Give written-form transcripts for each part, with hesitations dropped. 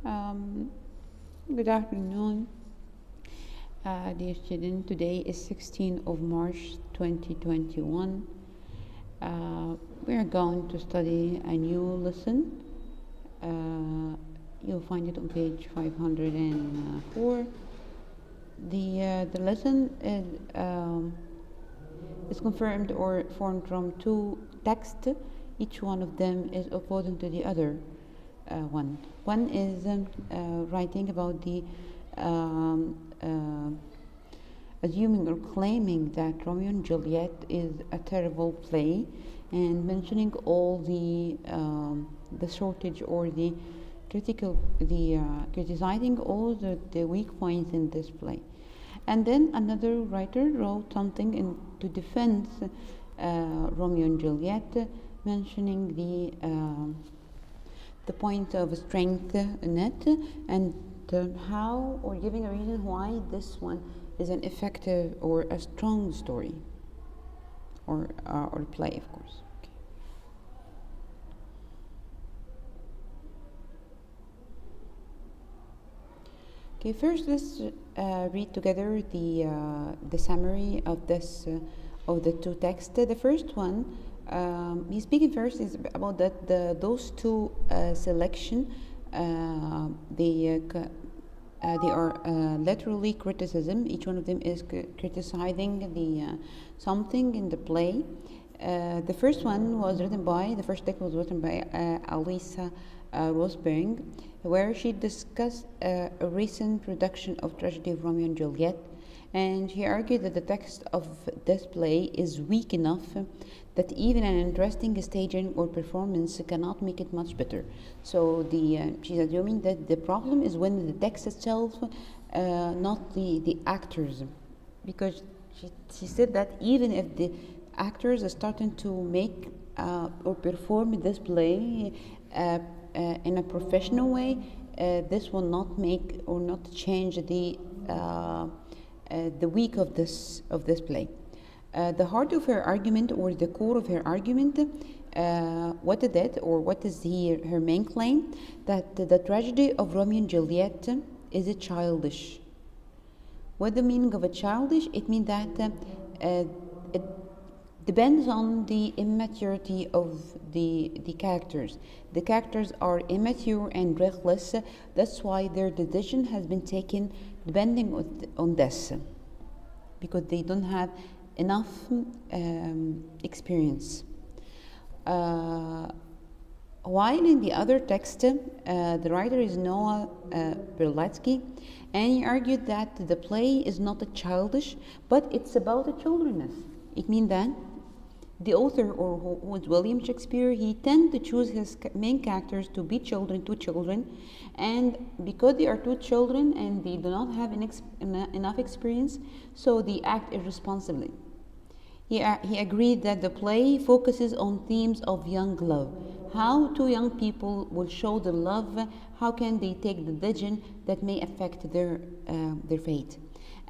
Um, Good afternoon, dear student. Today is 16th of March 2021. We are going to study a new lesson. You'll find it on page 504. The lesson is confirmed or formed from two texts. Each one of them is opposing to the other one. One is writing about the assuming or claiming that Romeo and Juliet is a terrible play, and mentioning all the shortage or the criticizing all the weak points in this play. And then another writer wrote something to defend Romeo and Juliet, mentioning the point of strength in it, and how, or giving a reason why this one is an effective or a strong story or play, of course. Okay, first let's read together the summary of this of the two texts. The first one, he's speaking first is about those two selection. They are literally criticism. Each one of them is criticizing something in the play. The first text was written by Alisa Rosberg, where she discussed a recent production of Tragedy of Romeo and Juliet, and she argued that the text of this play is weak enough that even an interesting staging or performance cannot make it much better. So she's assuming that the problem is when the text itself, not the actors, because she said that even if the actors are starting to make or perform this play in a professional way, this will not make or not change the weak of this play. The heart of her argument, or the core of her argument, what is it, or what is her main claim? That the tragedy of Romeo and Juliet is childish. What the meaning of a childish? It means that it depends on the immaturity of the characters. The characters are immature and reckless. That's why their decision has been taken depending on this, because they don't have enough experience. While in the other text, the writer is Noah Berlatsky, and he argued that the play is not a childish, but it's about a childrenness. It means that the author, or who is William Shakespeare, he tends to choose his main characters to be two children, and because they are two children and they do not have enough experience, so they act irresponsibly. He agreed that the play focuses on themes of young love. How two young people will show their love, how can they take the decision that may affect their fate,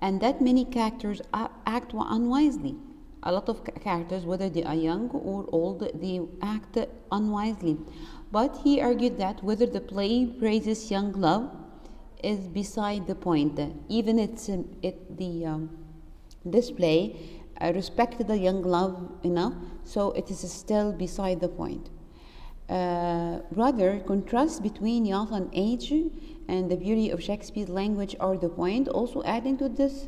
and that many characters act unwisely. A lot of characters, whether they are young or old, they act unwisely. But he argued that whether the play praises young love is beside the point. Even this play respected the young love enough, so it is still beside the point. Rather, contrast between youth and age and the beauty of Shakespeare's language are the point. Also adding to this,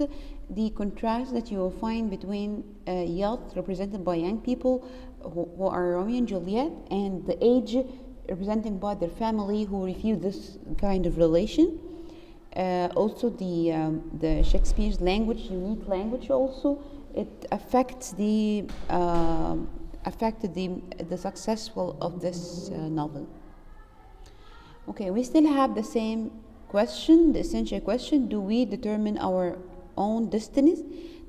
the contrast that you will find between youth represented by young people who are Romeo and Juliet, and the age represented by their family who refuse this kind of relation. Also the Shakespeare's language, unique language also, it affects the successful of this novel. Okay, we still have the same question, the essential question: do we determine our own destinies?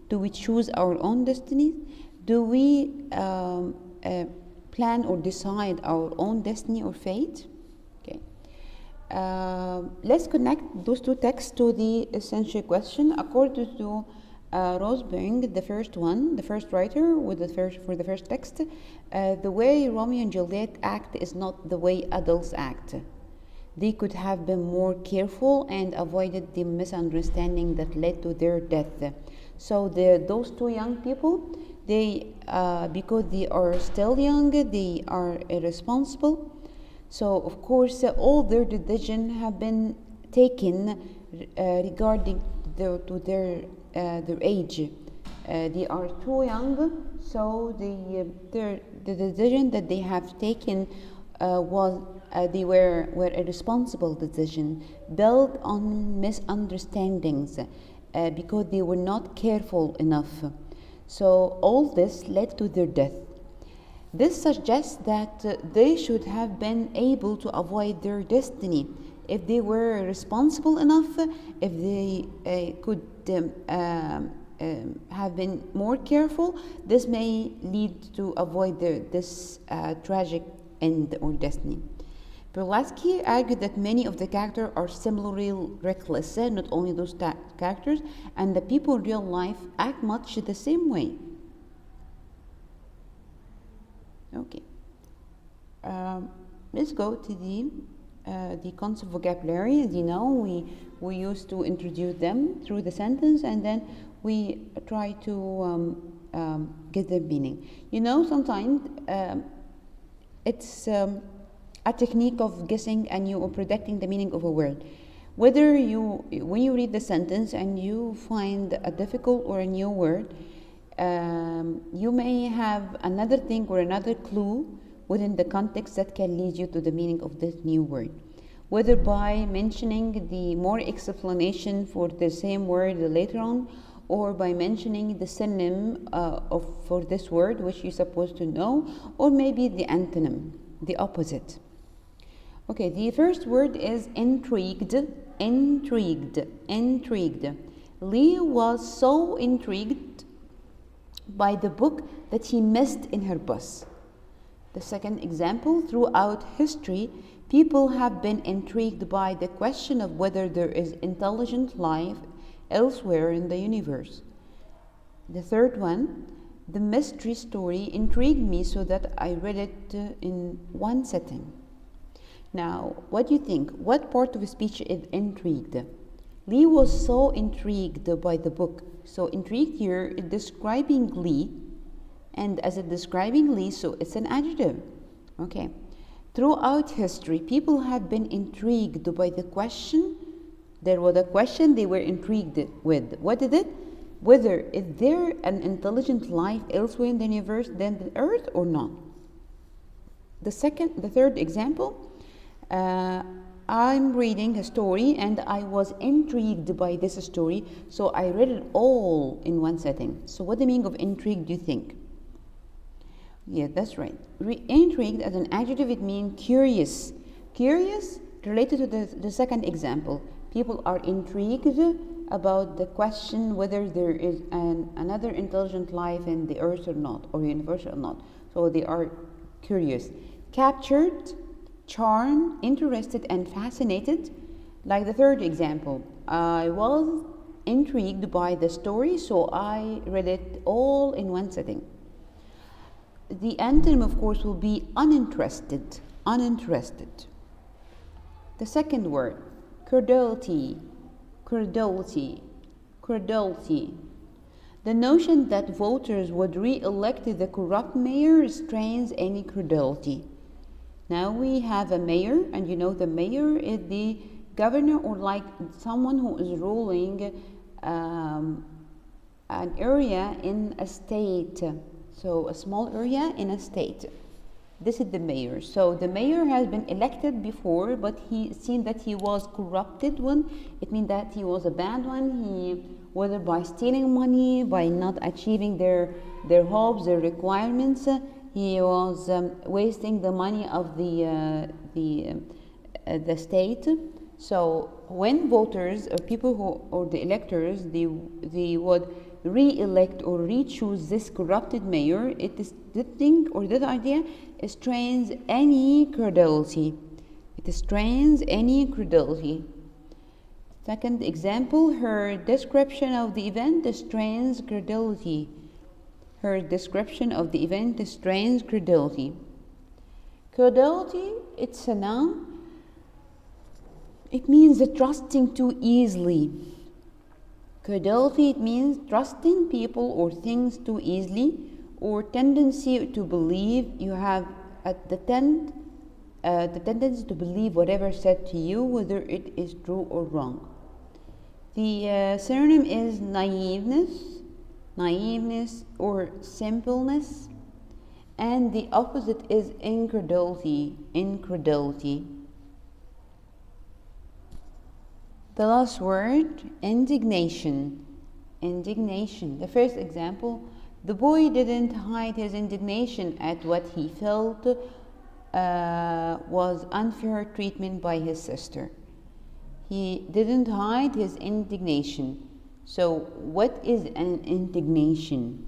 Do we choose our own destinies? Do we plan or decide our own destiny or fate? Okay. Let's connect those two texts to the essential question. According to Rosberg, the first writer for the first text, the way Romeo and Juliet act is not the way adults act. they could have been more careful and avoided the misunderstanding that led to their death. So those two young people, they because they are still young, they are irresponsible. So of course, all their decisions have been taken regarding their age. They are too young, so the decision that they have taken they were irresponsible decision built on misunderstandings because they were not careful enough. So all this led to their death. This suggests that they should have been able to avoid their destiny if they were responsible enough, if they could have been more careful. This may lead to avoid this tragic end or destiny. Berlatsky argued that many of the characters are similarly reckless, not only those characters, and the people in real life act much the same way. Okay. Let's go to the concept vocabulary. As you know, we used to introduce them through the sentence, and then we try to get their meaning. You know, sometimes it's a technique of guessing and you are predicting the meaning of a word. Whether when you read the sentence and you find a difficult or a new word, you may have another thing or another clue within the context that can lead you to the meaning of this new word. Whether by mentioning the more explanation for the same word later on, or by mentioning the synonym for this word which you're supposed to know, or maybe the antonym, the opposite. Okay, the first word is intrigued. Intrigued. Lee was so intrigued by the book that he missed in her bus. The second example, throughout history, people have been intrigued by the question of whether there is intelligent life elsewhere in the universe. The third one, the mystery story intrigued me so that I read it in one sitting. Now, what do you think? What part of a speech is intrigued? Lee was so intrigued by the book. So intrigued here is describing Lee, and as a describing Lee, so it's an adjective. Okay. Throughout history, people have been intrigued by the question. There was a question they were intrigued with. What is it? Whether is there an intelligent life elsewhere in the universe than the Earth or not? The third example, I'm reading a story and I was intrigued by this story, so I read it all in one setting. So what the meaning of intrigued do you think? Yeah, that's right. Intrigued as an adjective, it means curious. Curious related to the second example. People are intrigued about the question whether there is another intelligent life in the earth or not, or universe or not. So they are curious. Captured, charmed, interested, and fascinated. Like the third example, I was intrigued by the story, so I read it all in one sitting. The antonym, of course, will be uninterested. Uninterested. The second word, credulity. Credulity. Credulity. The notion that voters would re-elect the corrupt mayor strains any credulity. Now we have a mayor, and you know the mayor is the governor, or like someone who is ruling an area in a state. So a small area in a state. This is the mayor. So the mayor has been elected before, but he seen that he was corrupted one. It means that he was a bad one. Whether by stealing money, by not achieving their hopes, their requirements, he was wasting the money of the state. So when voters or people or the electors, they would re-elect or re-choose this corrupted mayor, it is the thing or the idea strains any credulity. It strains any credulity. Second example, her description of the event strains credulity. Her description of the event strains credulity. Credulity, it's a noun. It means trusting too easily. Credulity, it means trusting people or things too easily, or tendency to believe. You have the tendency to believe whatever said to you, whether it is true or wrong. The synonym is naiveness or simpleness, and the opposite is incredulity. The last word, indignation. The first example, the boy didn't hide his indignation at what he felt was unfair treatment by his sister. He didn't hide his indignation. So what is an indignation?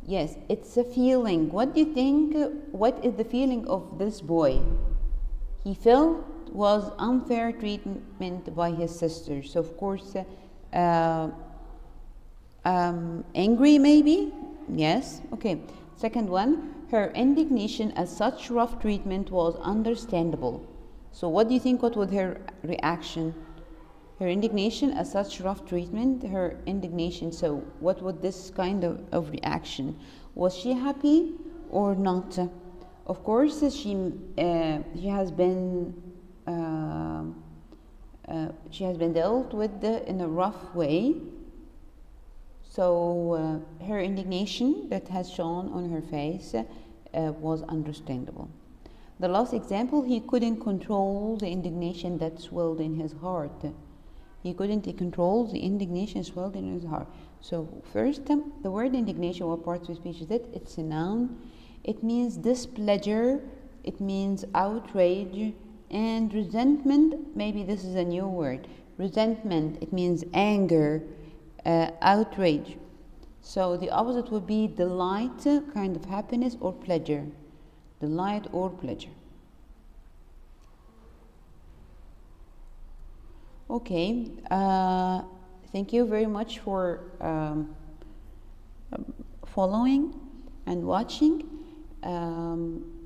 Yes, it's a feeling. What do you think? What is the feeling of this boy? He felt was unfair treatment by his sister. So of course, angry maybe? Yes. Okay. Second one, her indignation at such rough treatment was understandable. So what do you think? What was her reaction? Her indignation at such rough treatment, her indignation. So what was this kind of reaction? Was she happy or not? Of course, she has been dealt with in a rough way. So her indignation that has shown on her face was understandable. The last example, he couldn't control the indignation that swelled in his heart. He couldn't control the indignation swelled in his heart. So first, the word indignation, what part of speech is it? It's a noun. It means displeasure. It means outrage. And resentment, maybe this is a new word. Resentment, it means anger, outrage. So the opposite would be delight, kind of happiness or pleasure. Delight or pleasure. Okay, thank you very much for following and watching.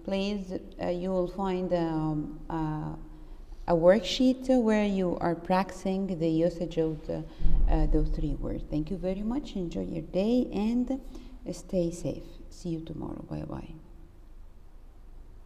Please, you will find a worksheet where you are practicing the usage of those three words. Thank you very much. Enjoy your day and stay safe. See you tomorrow. Bye bye.